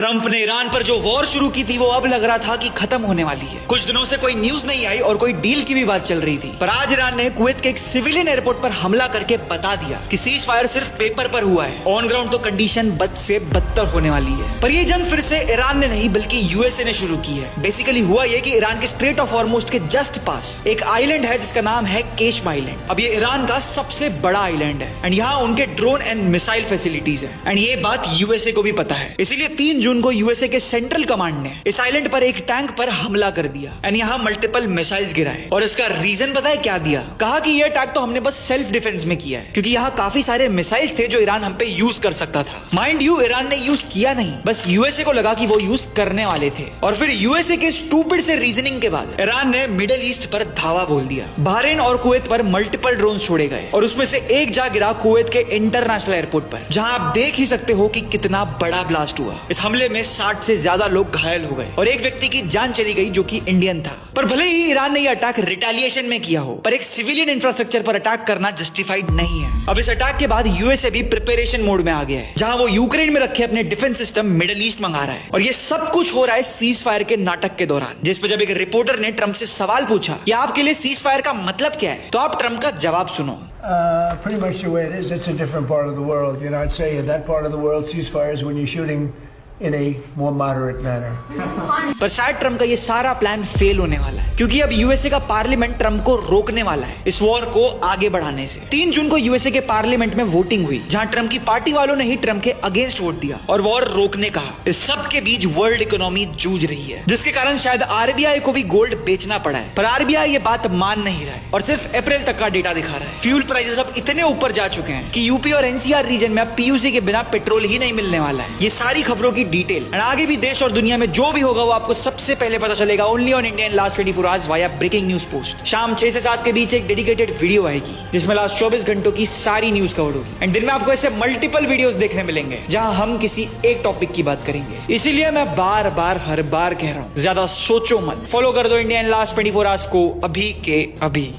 Trump ने Iran पर जो वॉर शुरू की थी वो अब लग रहा था कि खत्म होने वाली है। कुछ दिनों से कोई न्यूज नहीं आई और कोई डील की भी बात चल रही थी, पर आज ईरान ने कुवैत के एक सिविलियन एयरपोर्ट पर हमला करके बता दिया कि सीज फायर सिर्फ पेपर पर हुआ है, ऑन ग्राउंड तो कंडीशन बद से बदतर होने वाली है। पर ये जंग फिर से ईरान ने नहीं बल्कि यूएसए ने शुरू की है। बेसिकली हुआ ये कि ईरान के स्ट्रेट ऑफ हॉर्मुज़ के जस्ट पास एक आइलैंड है जिसका नाम है केशम आइलैंड। अब ये ईरान का सबसे बड़ा आइलैंड है एंड यहाँ उनके ड्रोन एंड मिसाइल फैसिलिटीज है एंड ये बात यूएसए को भी पता है। इसीलिए 3 जून को यूएसए के सेंट्रल कमांड ने इस आइलैंड पर एक टैंक पर हमला कर दिया एंड यहाँ मल्टीपल मिसाइल्स गिराए। और इसका रीजन पता है क्या दिया? कहा कि यह अटैक तो हमने बस सेल्फ डिफेंस में किया है क्योंकि यहाँ काफी सारे मिसाइल्स थे जो ईरान हम पे यूज कर सकता था। माइंड यू, ईरान ने यूज किया नहीं, बस यूएसए को लगा कि वो यूज करने वाले थे। और फिर यूएसए के स्टूपिड से रीजनिंग के बाद ईरान ने मिडिल ईस्ट पर धावा बोल दिया। बहरीन और कुवैत पर मल्टीपल ड्रोन छोड़े गए और उसमें से एक जा गिरा कुवैत के इंटरनेशनल एयरपोर्ट पर, जहां आप देख ही सकते हो कि कितना बड़ा ब्लास्ट हुआ। इस हमले में 60 से ज्यादा लोग घायल हो गए और एक व्यक्ति की जान चली गई जो कि इंडियन था। पर भले ही ईरान ने यह अटैक रिटेलिएशन में किया हो, पर एक सिविलियन इंफ्रास्ट्रक्चर पर अटैक करना जस्टिफाइड नहीं है। अब इस अटैक के बाद यूएसए भी प्रिपरेशन मोड में आ गया है, जहां वो यूक्रेन में रखे अपने डिफेंस सिस्टम मिडिल ईस्ट मंगा रहा है। और ये सब कुछ हो रहा है सीज फायर के नाटक के दौरान, जिस पर जब एक रिपोर्टर ने ट्रंप से सवाल पूछा कि आपके लिए सीज फायर का मतलब क्या है, तो आप ट्रंप का जवाब सुनो। Pretty much the way it is. It's a different part of the world. You know, I'd say in that part of the world, ceasefire is when you're shooting in a more moderate manner. पर शायद Trump का ये सारा plan fail होने वाला है क्योंकि अब यूएसए का पार्लियामेंट ट्रंप को रोकने वाला है इस वॉर को आगे बढ़ाने से। 3 जून को यूएसए के पार्लियामेंट में वोटिंग हुई, जहां ट्रंप की पार्टी वालों ने ही ट्रंप के अगेंस्ट वोट दिया और वॉर रोकने कहा। इस सब के बीच वर्ल्ड इकोनॉमी जूझ रही है, जिसके कारण शायद आरबीआई को भी गोल्ड बेचना पड़ा है। पर आरबीआई ये बात मान नहीं रहा है और सिर्फ अप्रैल तक का डेटा दिखा रहा है। फ्यूल प्राइसेस अब इतने ऊपर जा चुके हैं कि यूपी और एनसीआर रीजन में अब पीयूसी के बिना पेट्रोल ही नहीं मिलने वाला है। ये सारी खबरों की डिटेल और आगे भी देश और दुनिया में जो भी होगा वो आपको सबसे पहले पता चलेगा only on Indian last 24 hours via breaking news post. शाम 6 से 7 के बीच एक डेडिकेटेड वीडियो आएगी जिसमें लास्ट 24 घंटों की सारी न्यूज कवर होगी एंड दिन में आपको ऐसे मल्टीपल वीडियोस देखने मिलेंगे जहां हम किसी एक टॉपिक की बात करेंगे। इसीलिए मैं बार बार हर बार कह रहा हूं, ज्यादा सोचो मत, फॉलो कर दो इंडियन लास्ट 24 आवर्स को अभी के अभी।